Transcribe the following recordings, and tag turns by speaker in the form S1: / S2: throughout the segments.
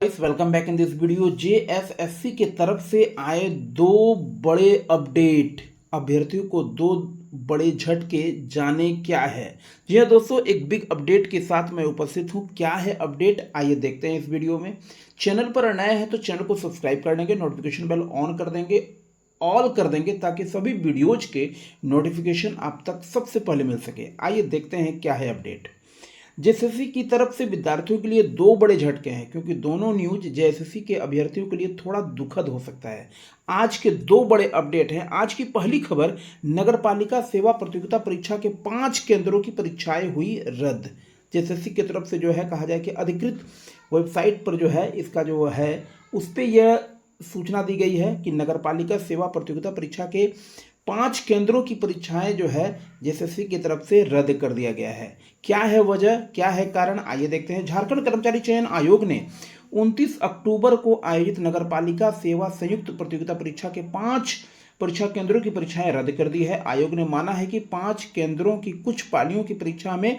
S1: Welcome back in this video. JSSC की तरफ से आए दो बड़े अपडेट, अभ्यर्थियों को दो बड़े झटके, जाने क्या है। जी हाँ दोस्तों, एक बिग अपडेट के साथ मैं उपस्थित हूँ। क्या है अपडेट, आइए देखते हैं इस वीडियो में। चैनल पर नए हैं तो चैनल को सब्सक्राइब कर देंगे, नोटिफिकेशन बेल ऑन कर देंगे, ऑल कर देंगे, ताकि सभी वीडियोज के नोटिफिकेशन आप तक सबसे पहले मिल सके। आइए देखते हैं क्या है अपडेट। जेएसएससी की तरफ से विद्यार्थियों के लिए दो बड़े झटके हैं, क्योंकि दोनों न्यूज जेएसएससी के अभ्यर्थियों के लिए थोड़ा दुखद हो सकता है। आज के दो बड़े अपडेट हैं। आज की पहली खबर, नगरपालिका सेवा प्रतियोगिता परीक्षा के 5 केंद्रों की परीक्षाएं हुई रद्द। जेएसएससी की तरफ से जो है कहा जाए कि अधिकृत वेबसाइट पर जो है इसका जो है उस पर यह सूचना दी गई है कि नगरपालिका सेवा प्रतियोगिता परीक्षा के 5 केंद्रों की परीक्षाएं जो है जेएसएससी की तरफ से रद्द कर दिया गया है। क्या है वजह, क्या है कारण, आइए देखते हैं। झारखंड कर्मचारी चयन आयोग ने 29 अक्टूबर को आयोजित नगरपालिका सेवा संयुक्त प्रतियोगिता परीक्षा के 5 परीक्षा केंद्रों की परीक्षाएं रद्द कर दी है। आयोग ने माना है कि 5 केंद्रों की कुछ पालियों की परीक्षा में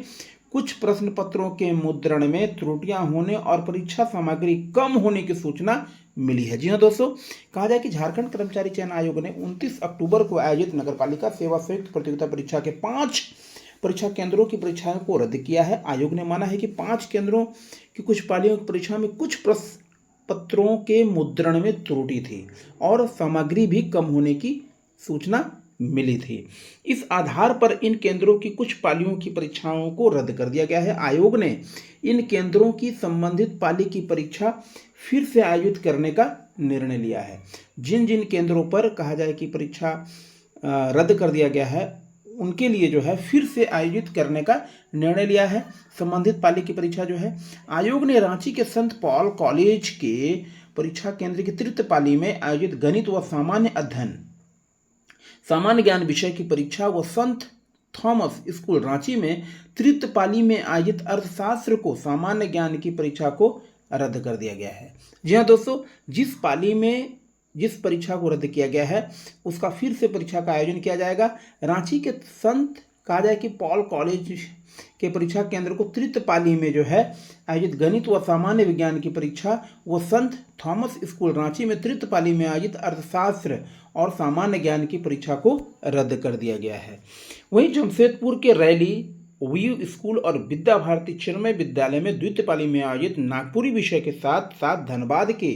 S1: कुछ प्रश्न पत्रों के मुद्रण में त्रुटियां होने और परीक्षा सामग्री कम होने की सूचना मिली है। जी हाँ दोस्तों, कहा जाए कि झारखंड कर्मचारी चयन आयोग ने 29 अक्टूबर को आयोजित नगरपालिका सेवा संयुक्त प्रतियोगिता परीक्षा के 5 परीक्षा केंद्रों की परीक्षाओं को रद्द किया है। आयोग ने माना है कि 5 केंद्रों की कुछ पालियों की परीक्षा में कुछ प्रश्न पत्रों के मुद्रण में त्रुटि थी और सामग्री भी कम होने की सूचना मिली थी। इस आधार पर इन केंद्रों की कुछ पालियों की परीक्षाओं को रद्द कर दिया गया है। आयोग ने इन केंद्रों की संबंधित पाली की परीक्षा फिर से आयोजित करने का निर्णय लिया है। जिन जिन केंद्रों पर कहा जाए कि परीक्षा रद्द कर दिया गया है, उनके लिए जो है फिर से आयोजित करने का निर्णय लिया है। संबंधित पाली की परीक्षा जो है, आयोग ने रांची के संत पॉल कॉलेज के परीक्षा केंद्र की तृतीय पाली में आयोजित गणित व सामान्य अध्ययन सामान्य ज्ञान विषय की परीक्षा व संत थॉमस स्कूल रांची में तृतीय पाली में आयोजित अर्थशास्त्र को सामान्य ज्ञान की परीक्षा को रद्द कर दिया गया है। जी हाँ दोस्तों, जिस पाली में जिस परीक्षा को रद्द किया गया है उसका फिर से परीक्षा का आयोजन किया जाएगा। रांची के संत कहा जाए कि पॉल कॉलेज के परीक्षा केंद्र को तृतीय पाली में जो है आयोजित गणित व सामान्य विज्ञान की परीक्षा व संत थॉमस स्कूल रांची में तृतीय पाली में आयोजित अर्थशास्त्र और सामान्य ज्ञान की परीक्षा को रद्द कर दिया गया है। वहीं जमशेदपुर के रैली व्यू स्कूल और विद्या भारती चिन्मय विद्यालय में द्वितीय पाली में आयोजित नागपुरी विषय के साथ साथ धनबाद के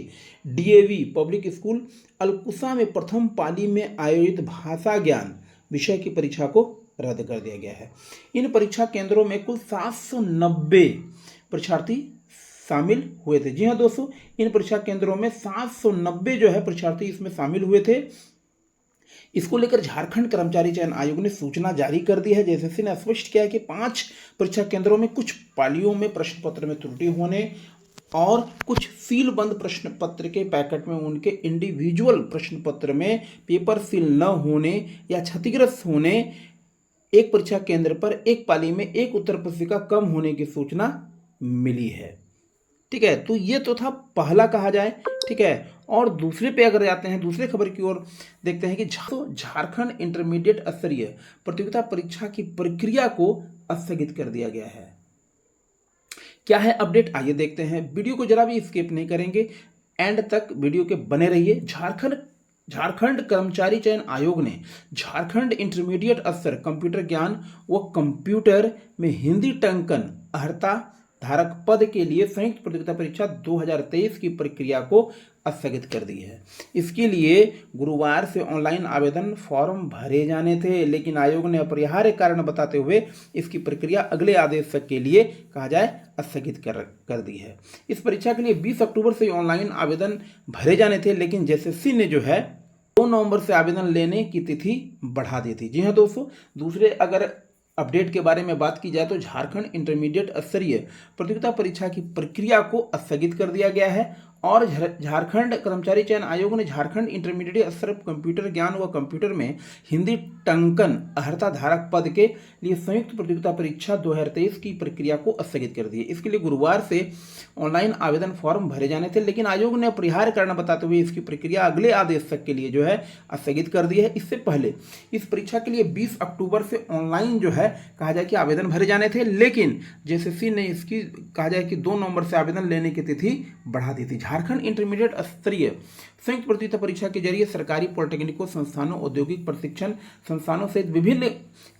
S1: डीएवी पब्लिक स्कूल अलकुसा में प्रथम पाली में आयोजित भाषा ज्ञान विषय की परीक्षा को रद्द कर दिया गया है। इन परीक्षा केंद्रों में कुल 790 परीक्षार्थी शामिल हुए थे। जी हाँ दोस्तों, इन परीक्षा केंद्रों में 790 जो है परीक्षार्थी इसमें शामिल हुए थे। इसको लेकर झारखंड कर्मचारी चयन आयोग ने सूचना जारी कर दी है। जेएसएससी ने स्पष्ट किया है कि 5 परीक्षा केंद्रों में कुछ पालियों में प्रश्न पत्र में त्रुटि होने और कुछ सील बंद प्रश्न पत्र के पैकेट में उनके इंडिविजुअल प्रश्न पत्र में पेपर सील न होने या क्षतिग्रस्त होने, एक परीक्षा केंद्र पर एक पाली में एक उत्तर पुस्तिका कम होने की सूचना मिली है। ठीक है, तो ये तो था पहला कहा जाए। ठीक है, और दूसरे पे अगर जाते हैं, दूसरे खबर की ओर देखते हैं कि झारखंड इंटरमीडिएट स्तरीय प्रतियोगिता परीक्षा की प्रक्रिया को स्थगित कर दिया गया है। क्या है अपडेट, आइए देखते हैं। वीडियो को जरा भी स्किप नहीं करेंगे, एंड तक वीडियो के बने रहिए। झारखंड कर्मचारी चयन आयोग ने झारखंड इंटरमीडिएट स्तर कंप्यूटर ज्ञान व कंप्यूटर में हिंदी टंकन अर्हता धारक पद के लिए संयुक्त प्रतियोगिता परीक्षा 2023 की प्रक्रिया को स्थगित कर दी है। इसके लिए गुरुवार से ऑनलाइन आवेदन फॉर्म भरे जाने थे, लेकिन आयोग ने अपरिहार्य कारण बताते हुए इसकी प्रक्रिया अगले आदेश तक के लिए कहा जाए स्थगित कर दी है। इस परीक्षा के लिए 20 अक्टूबर से ऑनलाइन आवेदन भरे जाने थे, लेकिन जेएसएससी ने जो है 2 नवंबर से आवेदन लेने की तिथि बढ़ा दी थी। जी हाँ दोस्तों, दूसरे अगर अपडेट के बारे में बात की जाए तो झारखंड इंटरमीडिएट स्तरीय प्रतियोगिता परीक्षा की प्रक्रिया को स्थगित कर दिया गया है और झारखंड कर्मचारी चयन आयोग ने झारखंड इंटरमीडिएट स्तर कंप्यूटर ज्ञान व कंप्यूटर में हिंदी टंकन अर्हता धारक पद के लिए संयुक्त प्रतियोगिता परीक्षा 2023 की प्रक्रिया को स्थगित कर दी है। इसके लिए गुरुवार से ऑनलाइन आवेदन फॉर्म भरे जाने थे, लेकिन आयोग ने अपरिहार्य कारण बताते हुए इसकी प्रक्रिया अगले आदेश तक के लिए जो है स्थगित कर दी है। इससे पहले इस परीक्षा के लिए 20 अक्टूबर से ऑनलाइन जो है कहा जाए कि आवेदन भरे जाने थे, लेकिन जेएसएससी ने इसकी कहा जाए कि 2 नवंबर से आवेदन लेने की तिथि बढ़ा दी थी। झारखंड इंटरमीडिएट स्तरीय संयुक्त प्रतियोगिता परीक्षा के जरिए सरकारी पॉलिटेक्निकों संस्थानों, औद्योगिक प्रशिक्षण संस्थानों सहित विभिन्न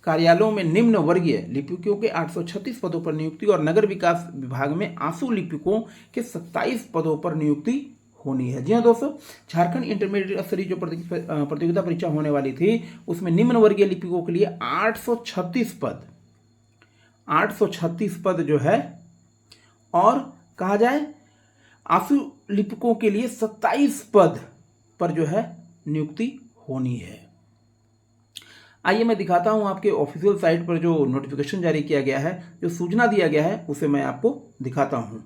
S1: कार्यालयों में निम्न वर्गीय लिपिकों के 836 पदों पर नियुक्ति और नगर विकास विभाग में आंसू लिपिकों के 27 पदों पर नियुक्ति होनी है। जी हाँ दोस्तों, झारखंड इंटरमीडिएट स्तरीय जो प्रतियोगिता परीक्षा होने वाली थी उसमें निम्न वर्गीय लिपिकों के लिए 836 पद जो है, और कहा जाए आंसू लिपिकों के लिए 27 पद पर जो है नियुक्ति होनी है। आइए मैं दिखाता हूं आपके ऑफिशियल साइट पर जो नोटिफिकेशन जारी किया गया है, जो सूचना दिया गया है उसे मैं आपको दिखाता हूं।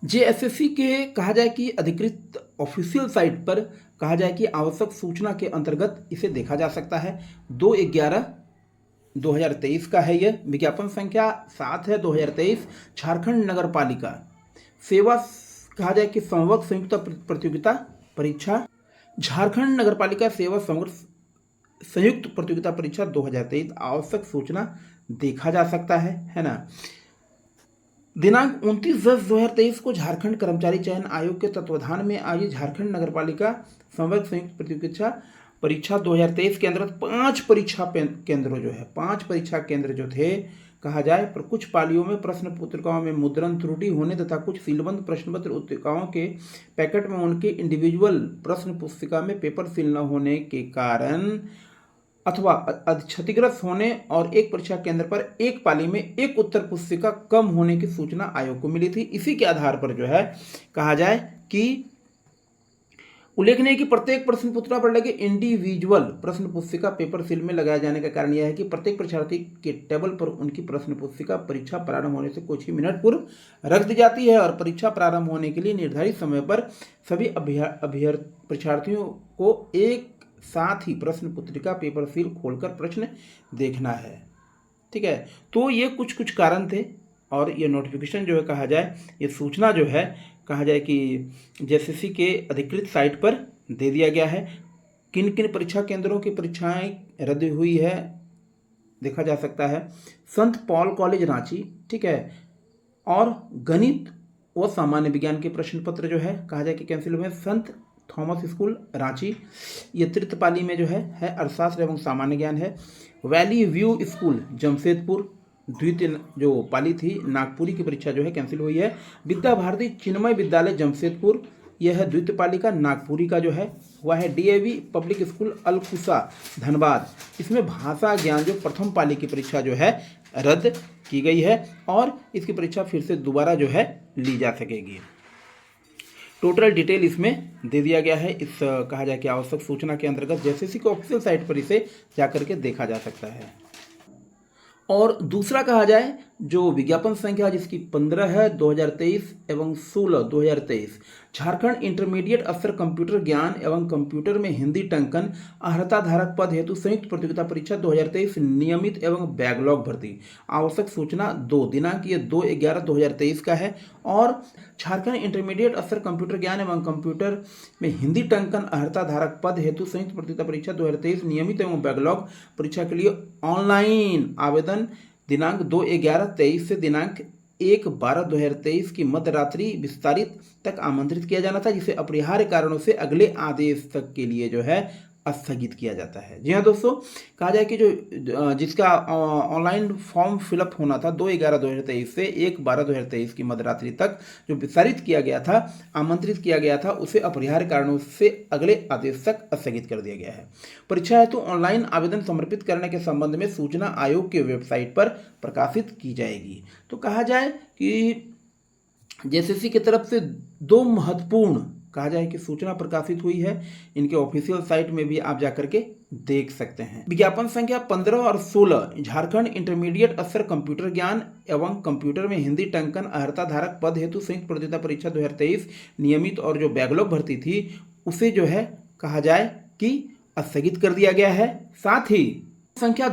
S1: जेएसएससी के कहा जाए कि अधिकृत ऑफिशियल साइट पर कहा जाए कि आवश्यक सूचना के अंतर्गत इसे देखा जा सकता है। 2/11/2023 का है यह। विज्ञापन संख्या 7 है 2023। झारखंड नगर पालिका सेवा कहा जाए कि संवर्ग संयुक्त प्रतियोगिता परीक्षा, झारखंड नगर पालिका सेवा संवर्ग संयुक्त प्रतियोगिता परीक्षा 2023 आवश्यक सूचना देखा जा सकता है ना। दिनांक 29/10/2023 को झारखंड कर्मचारी चयन आयोग के तत्वाधान में आयोजित झारखंड नगर पालिका संवर्ग संयुक्त प्रतियोगिता परीक्षा 2023 के अंतर्गत 5 परीक्षा केंद्र जो थे कहा जाए पर कुछ पालियों में प्रश्न पुस्तिकाओं में मुद्रण त्रुटि होने तथा कुछ सीलबंद प्रश्नपत्र पुस्तिकाओं के पैकेट में उनके इंडिविजुअल प्रश्न पुस्तिका में पेपर सील न होने के कारण अथवा क्षतिग्रस्त होने और एक परीक्षा केंद्र पर एक पाली में एक उत्तर पुस्तिका कम होने की सूचना आयोग को मिली थी। इसी के आधार पर जो है कहा जाए कि उल्लेखनीय कि प्रत्येक प्रश्न पुस्तिका पर लगे इंडिविजुअल प्रश्न पुस्तिका पेपर सील में लगाए जाने का कारण यह है कि प्रत्येक परीक्षार्थी के टेबल पर उनकी प्रश्न पुस्तिका परीक्षा प्रारंभ होने से कुछ ही मिनट पूर्व रख दी जाती है और परीक्षा प्रारंभ होने के लिए निर्धारित समय पर सभी परीक्षार्थियों को एक साथ ही प्रश्न पुस्तिका पेपर सील खोलकर प्रश्न देखना है। ठीक है, तो ये कुछ कारण थे और ये नोटिफिकेशन जो है कहा जाए ये सूचना जो है कहा जाए कि जेएसएससी के अधिकृत साइट पर दे दिया गया है। किन किन परीक्षा केंद्रों की परीक्षाएं रद्द हुई है देखा जा सकता है। संत पॉल कॉलेज रांची, ठीक है, और गणित व सामान्य विज्ञान के प्रश्न पत्र जो है कहा जाए कि कैंसिल हुए। संत थॉमस स्कूल रांची, ये तृतीय पाली में जो है अर्थशास्त्र एवं सामान्य ज्ञान है। वैली व्यू स्कूल जमशेदपुर, द्वितीय जो पाली थी नागपुरी की परीक्षा जो है कैंसिल हुई है। विद्या भारती चिन्मय विद्यालय जमशेदपुर, यह है द्वितीय पाली का नागपुरी का जो है हुआ है। डीएवी पब्लिक स्कूल अलकुसा धनबाद, इसमें भाषा ज्ञान जो प्रथम पाली की परीक्षा जो है रद्द की गई है और इसकी परीक्षा फिर से दोबारा जो है ली जा सकेगी। टोटल डिटेल इसमें दे दिया गया है। इस कहा जाए कि आवश्यक सूचना के अंतर्गत जेएसएससी के ऑफिशियल साइट पर इसे जाकर के देखा जा सकता है। और दूसरा कहा जाए जो विज्ञापन संख्या जिसकी 15 है 2023 एवं 16 2023, झारखंड इंटरमीडिएट स्तर कंप्यूटर ज्ञान एवं कंप्यूटर में हिंदी टंकन अर्हता धारक पद हेतु संयुक्त प्रतियोगिता परीक्षा 2023 नियमित एवं बैकलॉग भर्ती आवश्यक सूचना 2 दिनांक ये 2/11/2023 का है। और झारखंड इंटरमीडिएट स्तर कंप्यूटर ज्ञान एवं कंप्यूटर में हिंदी टंकन अर्हता धारक पद हेतु संयुक्त प्रतियोगिता परीक्षा 2023 नियमित एवं बैकलॉग परीक्षा के लिए ऑनलाइन आवेदन दिनांक 2/11/23 से दिनांक 1/12/2023 की मध्य रात्रि विस्तारित तक आमंत्रित किया जाना था, जिसे अपरिहार्य कारणों से अगले आदेश तक के लिए जो है स्थगित किया जाता है। जी हाँ दोस्तों, कहा जाए कि जो जिसका ऑनलाइन फॉर्म फिलअप होना था 2/11/2023 से 1/12/2023 की मध्यरात्रि तक जो विस्तारित किया गया था, आमंत्रित किया गया था, उसे अपरिहार्य कारणों से अगले आदेश तक स्थगित कर दिया गया है। परीक्षा हेतु ऑनलाइन आवेदन समर्पित करने के संबंध में सूचना आयोग के वेबसाइट पर प्रकाशित की जाएगी। तो कहा जाए कि जेएसएससी की तरफ से 2 महत्वपूर्ण कहा जाए कि सूचना प्रकाशित हुई है। इनके ऑफिशियल साइट में भी आप जाकर के देख सकते हैं। विज्ञापन संख्या 15 और 16, झारखंड इंटरमीडिएट स्तर कंप्यूटर ज्ञान एवं कंप्यूटर में हिंदी टंकन अर्हता धारक पद हेतु संयुक्त प्रतियोगिता परीक्षा 2023 नियमित और जो बैकलॉग भर्ती थी उसे जो है कहा जाए कि स्थगित कर दिया गया है। साथ ही संख्या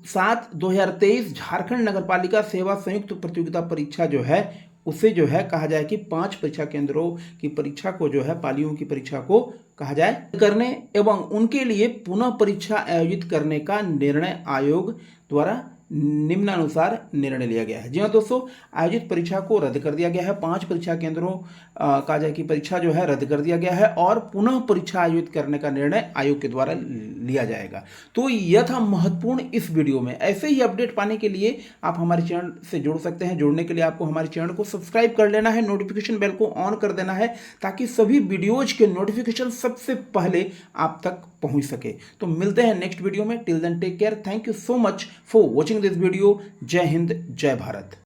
S1: 7/2023 झारखंड नगरपालिका सेवा संयुक्त प्रतियोगिता परीक्षा जो है उसे जो है कहा जाए कि 5 परीक्षा केंद्रों की परीक्षा को जो है पालियों की परीक्षा को कहा जाए करने एवं उनके लिए पुनः परीक्षा आयोजित करने का निर्णय आयोग द्वारा निम्नानुसार निर्णय लिया गया है। जी हाँ दोस्तों, आयोजित परीक्षा को रद्द कर दिया गया है। 5 परीक्षा केंद्रों कहा जाए कि परीक्षा जो है रद्द कर दिया गया है और पुनः परीक्षा आयोजित करने का निर्णय आयोग के द्वारा लिया जाएगा। तो यह था महत्वपूर्ण इस वीडियो में। ऐसे ही अपडेट पाने के लिए आप हमारे चैनल से जुड़ सकते हैं। जुड़ने के लिए आपको हमारे चैनल को सब्सक्राइब कर लेना है, नोटिफिकेशन बेल को ऑन कर देना है ताकि सभी वीडियोज के नोटिफिकेशन सबसे पहले आप तक पहुंच सके। तो मिलते हैं नेक्स्ट वीडियो में। Till then take care. Thank you so much for watching this video. जय हिंद, जय भारत।